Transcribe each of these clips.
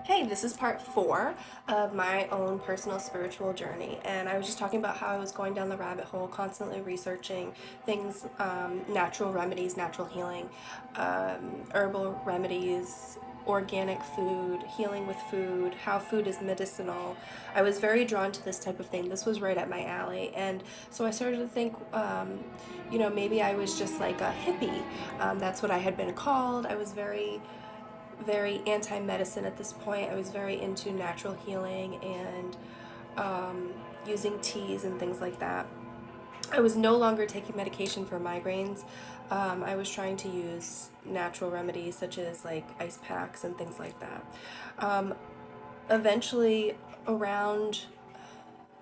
Hey, this is part 4 of my own personal spiritual journey, and I was just talking about how I was going down the rabbit hole, constantly researching things, natural remedies, natural healing, herbal remedies, organic food, healing with food, how food is medicinal. I was very drawn to this type of thing. This was right at my alley, and so I started to think, maybe I was just like a hippie. That's what I had been called. I was very anti-medicine at this point. I was very into natural healing and using teas and things like that. I was no longer taking medication for migraines. I was trying to use natural remedies such as like ice packs and things like that. Um, Eventually, around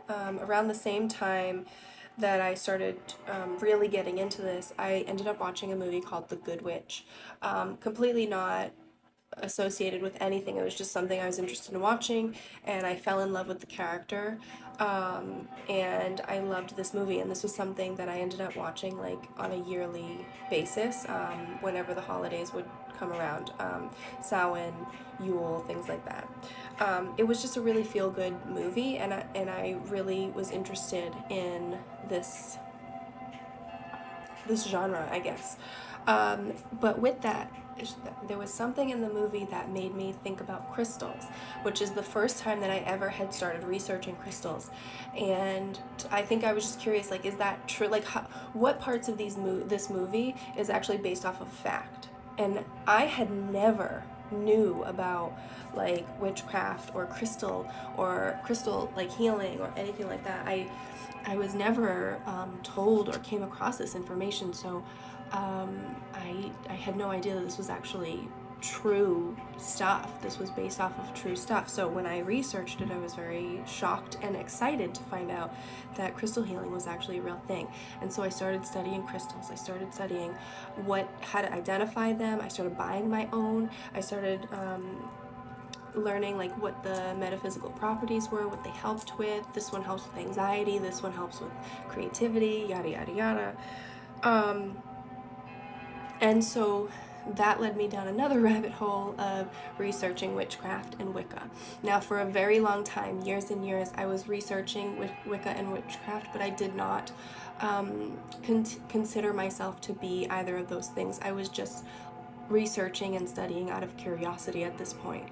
around the same time that I started really getting into this, I ended up watching a movie called The Good Witch. Completely not associated with anything. It was just something I was interested in watching, and I fell in love with the character. And I loved this movie, and this was something that I ended up watching like on a yearly basis whenever the holidays would come around, Samhain, Yule, things like that. It was just a really feel good movie, and I really was interested in this genre, I guess. But with that, there was something in the movie that made me think about crystals, which is the first time that I ever had started researching crystals. And I think I was just curious, like, is that true? Like, what parts of this movie is actually based off of fact? And I had never knew about like witchcraft or crystal like healing or anything like that. I was never told or came across this information, so I had no idea that this was actually true stuff. This was based off of true stuff. So when I researched it, I was very shocked and excited to find out that crystal healing was actually a real thing. And so I started studying crystals. I started studying how to identify them. I started buying my own. I started learning like what the metaphysical properties were, what they helped with. This one helps with anxiety, this one helps with creativity, yada yada yada. Um, and so that led me down another rabbit hole of researching witchcraft and Wicca. Now, for a very long time, years and years, I was researching Wicca and witchcraft, but I did not consider myself to be either of those things. I was just researching and studying out of curiosity at this point.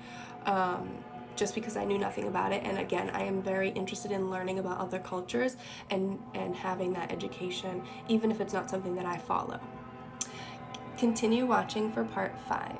Just because I knew nothing about it. And again, I am very interested in learning about other cultures and having that education, even if it's not something that I follow. Continue watching for part 5.